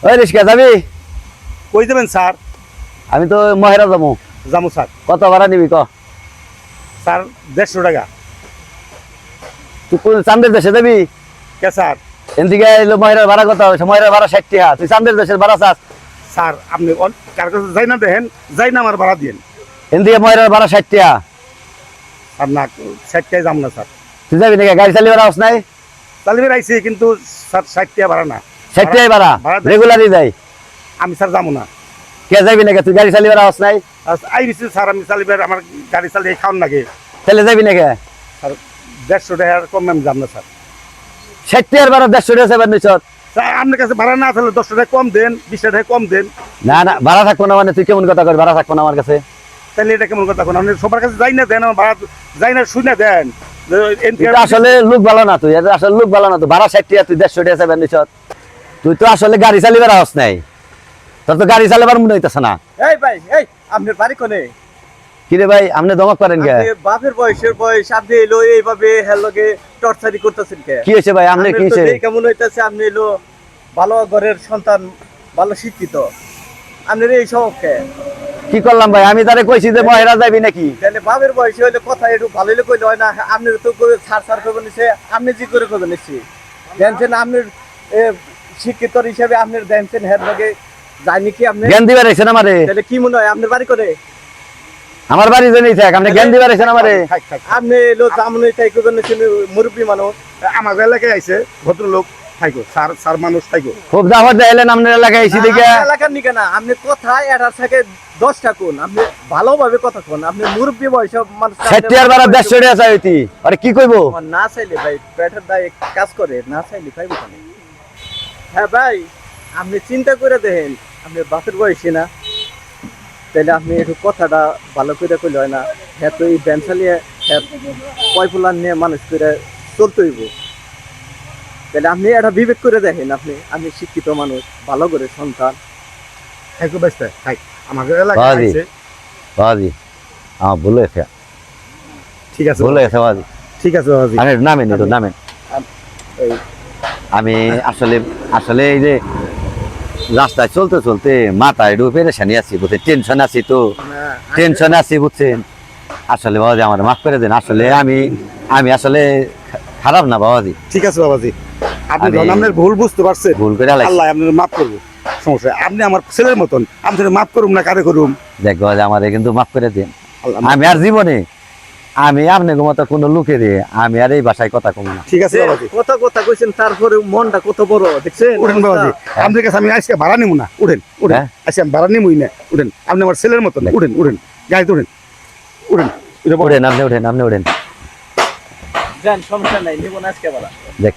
ওই রিস্কা যাবি? কই যাবেন স্যার? আমি তো মহেরা যাবো। যাবো স্যার। কত ভাড়া নিবি ক? স্যার 150 টাকা। তুই কোন চান্দের দেশে যাবি? কে স্যার? এদিকে এলো মহেরার ভাড়া কত? মহেরার ভাড়া 60 টাকা। তুই চান্দের দেশের ভাড়া চাস? স্যার আপনি কার কাছে যাই না দেখেন, যাই না আমার ভাড়া দিন। এদিকে মহেরার ভাড়া 60 টাকা। আর না 60 টাকায় যাম না স্যার। তুই যাবি নাকি? গাড়ি চালিয়ে ভাড়া হস নাই? চালিয়ে আইছি কিন্তু স্যার 60 টাকা ভাড়া না। 60 টাকাই ভাড়া ভাড়া দেন। রেগুলারই যাই। আমি স্যার যাবো না। কে যাবি নাকি? তুই গাড়ি চালিয়ে ভাড়া হস নাই? আইছি স্যার, আমি চালিয়ে আমার গাড়ি চালিয়ে খাওয়ান লাগে। তাহলে যাবি নাকি? স্যার 150 টাকার কম আমি যাম না স্যার। 60 টাকার ভাড়া 150 টাকা সেবার নিছত। স্যার আপনার কাছে ভাড়া না থাকলে 10 টাকা কম দেন, 20 টাকা কম দেন। না না ভাড়া থাকবো না মানে তুই কেমন কথা কর? ভাড়া থাকবো না আমার কাছে? তাহলে এটা কেমন কথা? আপনি সবার কাছে যাই না দেন, আমার ভাড়া যাই না শুনে দেন। তুই তো আসলে লোক ভালো না, তুই এটা আসলে লোক ভালো না। তুই ভাড়া 60 টাকা, তুই 150 টাকা সেবার নিছত। তুই তো আসলে গাড়ি চালিয়ে ভাড়া হস নাই। তোর তো গাড়ি চালাবার মনে হইতেছে না। এই ভাই, এই আপনার বাড়ি কোনে? কিরে ভাই আপনি দমক করেন কে? আপনি বাপের বয়স আপনি এলো এইভাবে হেলোকে টর্চারি করতেছেন কে? কি হয়েছে ভাই? আপনি কি হয়েছে? কেমন হইতাছে? আপনি এলো ভালো ঘরের সন্তান, ভালো শিক্ষিত, আপনার এই স্বভাব কে? কি করলাম ভাই? আমি তারে কইছি যে মহেরা যাবি নাকি? তাহলে বাপের বয়সে হইলে কথা একটু ভালো হইলে কইলে হয় না? আপনি তো ছাড় করবেন নিছে, আপনি জি করে করবেন নিচ্ছি জানছেন আপনার শিক্ষিত হিসাবে আপনার জানছেন হের লগে জানি কি আপনি জ্ঞান দিবার আইছেন আমারে? তাহলে কি মনে হয় আপনার বাড়ি করে? আমার বাড়ি জেনেই থাক, আপনি জ্ঞান দিবার আইছেন আমারে? আপনি এলো জামুনি তাই করবেন মুরব্বী মানুষ। আমার এলাকায় আইছে ভদ্রলোক থাইকো, স্যার স্যার মানুষ থাইকো। খুব দাফত দেখাইলেন আপনার এলাকায় আইছি দেখে। আপনার এলাকার নিকে না, আপনি কোথায় এটার থেকে 10টা কোন, আপনি ভালোভাবে কথা কোন, আপনি মুরব্বী বয়স মানুষ 60 টাকার ভাড়া 150 টাকা চাইতি। আরে কি কইবো? আমার না চাইলে ভাই পেটের দায় কাজ করে, না চাইলে পাইবো কেন? হ্যাঁ ভাই, আপনি চিন্তা করে দেখেন, আপনি বাপের বয়সী না, তাহলে আপনি একটু কথাটা ভালো করে কইলে হয় না? হ্যাঁ তো এই ব্যান চালিয়ে হ্যাঁ পয়পুলার নিয়ে মানুষ করে চলতে হইব। তাহলে আপনি এটা বিবেক করে দেখেন, আপনি শিক্ষিত মানুষ, ভালো করে সন্তান। থাইকো বেস্তে থাই। আমার এলাকায় বাজি আইছে। বাজি আমার ভুল হয়েছে, ঠিক আছে ভুল হয়েছে বাজি। ঠিক আছে বাবাজি। আমি নামেন একটু নামেন। এই আমি আসলে আসলে এই যে রাস্তায় চলতে চলতে মাথায় একটু পেরেশানি আছি বুঝছেন, টেনশন আছি তো, টেনশন আছি বুঝছেন। আসলে বাবাজি আমার মাফ করে দেন। আসলে আমি আসলে খারাপ না বাবাজি। ঠিক আছে বাবাজি, আপনি আমি- যখন আপনার ভুল বুঝতে পারছেন, ভুল করে আলাইছি। আল্লাহ আপনার মাফ করবো। সমস্যা নাই। আপনি আমার ছেলের মতন, আমি মাফ করুম না কারে করুম? দেখ বাবাজি আমারে কিন্তু মাফ করে দেন। আল্লাহ আমি আর জীবনে আমি আপনার মতো কোনো লোকে রে আমি আর এই ভাষায় কথা কম না। ঠিক আছে বাবাজি। কথা কথা কইছেন, তারপরে মনটা কত বড় দেখছেন? উঠেন বাবাজি, আপনার কাছে আমি আজকে ভাড়া নিবো না। উঠেন উঠেন, হ্যাঁ? আজকে আমি ভাড়া নিবই না। উঠেন, আপনি আমার ছেলের মতন। উঠেন উঠেন, গাড়িতে উঠেন উঠেন। ওঠেন আপনি ওঠেন, আপনি ওঠেন। যান, সমস্যা নাই, নিব না আজকে বলা। দেখ